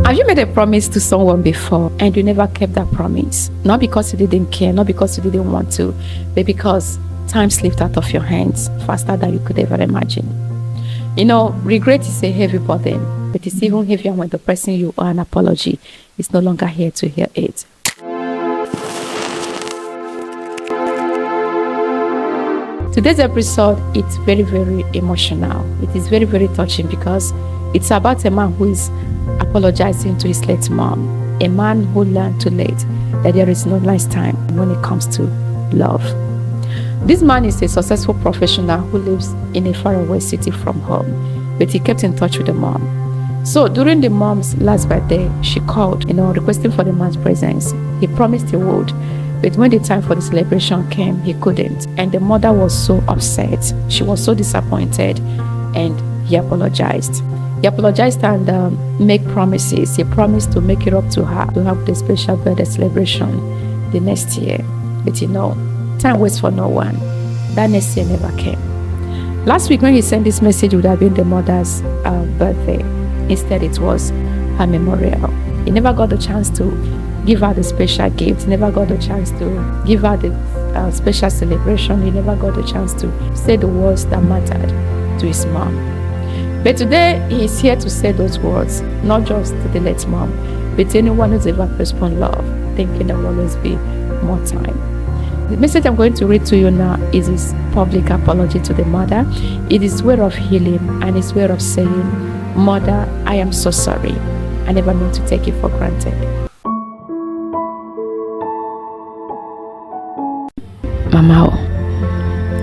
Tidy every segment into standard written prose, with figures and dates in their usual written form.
Have you made a promise to someone before and you never kept that promise? Not because you didn't care, not because you didn't want to, but because time slipped out of your hands faster than you could ever imagine. Regret is a heavy burden, but it's even heavier when the person you owe an apology is no longer here to hear it. Today's episode, it's very, very emotional. It is very, very touching because it's about a man who is apologizing to his late mom. A man who learned too late that there is no nice time when it comes to love. This man is a successful professional who lives in a faraway city from home, but he kept in touch with the mom. So during the mom's last birthday, she called, requesting for the man's presence. He promised he would, but when the time for the celebration came, he couldn't. And the mother was so upset. She was so disappointed, and he apologized. He apologized and made promises. He promised to make it up to her to have the special birthday celebration the next year. But time waits for no one. That next year never came. Last week when he sent this message, it would have been the mother's birthday. Instead, it was her memorial. He never got the chance to give her the special gift. He never got the chance to give her the special celebration. He never got the chance to say the words that mattered to his mom. But today, he is here to say those words, not just to the late mom, but to anyone who's ever postponed love, thinking there will always be more time. The message I'm going to read to you now is his public apology to the mother. It is way of healing and his way of saying, "Mother, I am so sorry. I never meant to take it for granted." Mama,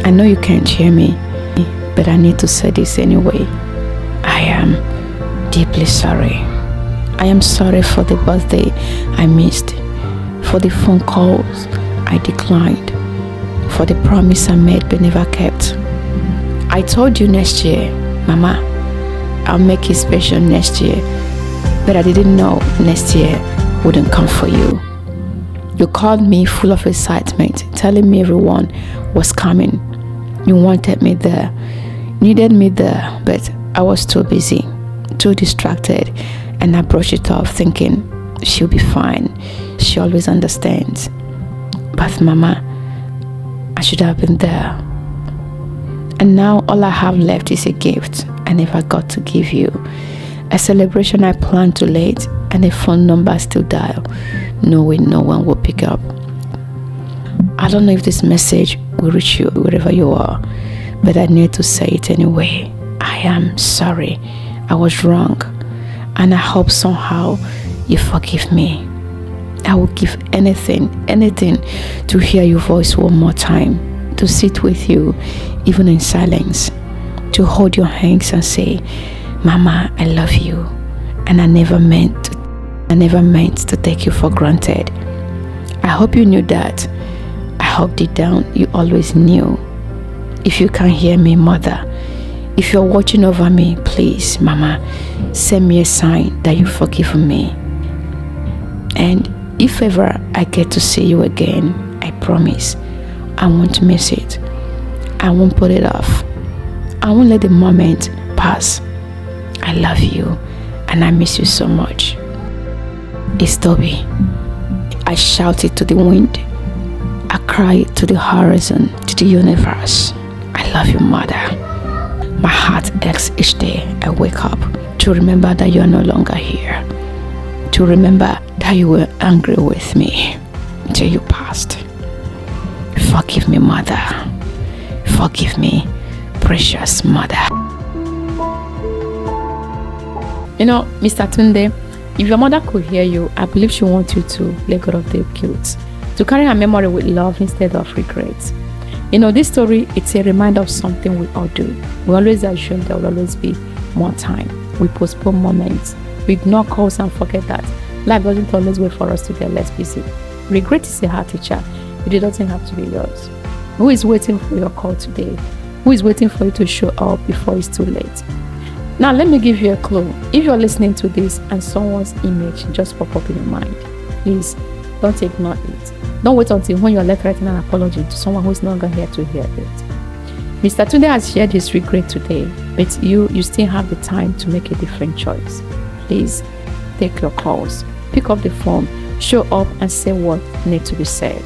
I know you can't hear me, but I need to say this anyway. I am deeply sorry. I am sorry for the birthday I missed, for the phone calls I declined, for the promise I made but never kept. I told you next year, Mama, I'll make it special next year, but I didn't know next year wouldn't come for you. You called me full of excitement, telling me everyone was coming. You wanted me there, needed me there, but I was too busy, too distracted, and I brushed it off thinking she'll be fine. She always understands. But Mama, I should have been there. And now all I have left is a gift I never got to give you. A celebration I planned too late and a phone number I still dial, knowing no one will pick up. I don't know if this message will reach you wherever you are, but I need to say it anyway. I am sorry. I was wrong, and I hope somehow you forgive me. I will give anything to hear your voice one more time, to sit with you even in silence, to hold your hands and say, "Mama, I love you, and I never meant to take you for granted." I hope you knew that. I hope deep down you always knew. If you can't hear me, Mother, if you're watching over me, please, Mama, send me a sign that you've forgiven me. And if ever I get to see you again, I promise I won't miss it. I won't put it off. I won't let the moment pass. I love you and I miss you so much. It's Toby. I shout it to the wind. I cry it to the horizon, to the universe. I love you, Mother. My heart aches each day I wake up to remember that you are no longer here, to remember that you were angry with me until you passed. Forgive me, Mother. Forgive me, precious Mother. Mr. Tunde, if your mother could hear you, I believe she wants you to let go of the guilt, to carry her memory with love instead of regret. This story, it's a reminder of something we all do. We always assume there will always be more time. We postpone moments. We ignore calls and forget that life doesn't always wait for us to get less busy. Regret is a hard teacher, but it doesn't have to be yours. Who is waiting for your call today? Who is waiting for you to show up before it's too late? Now, let me give you a clue. If you're listening to this and someone's image just pop up in your mind, please don't ignore it. Don't wait until when you're left writing an apology to someone who's no longer here to hear it. Mr. Tunde has shared his regret today, but you still have the time to make a different choice. Please take your calls. Pick up the phone, show up and say what needs to be said.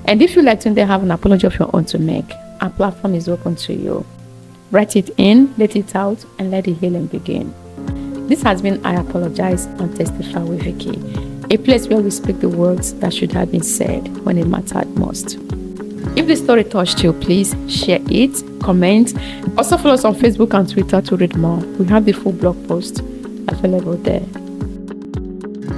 And if you like to have an apology of your own to make, our platform is open to you. Write it in, let it out, and let the healing begin. This has been iApologize on Testify with Vicky, a place where we speak the words that should have been said when it mattered most. If the story touched you, please share it, comment. Also follow us on Facebook and Twitter to read more. We have the full blog post available there.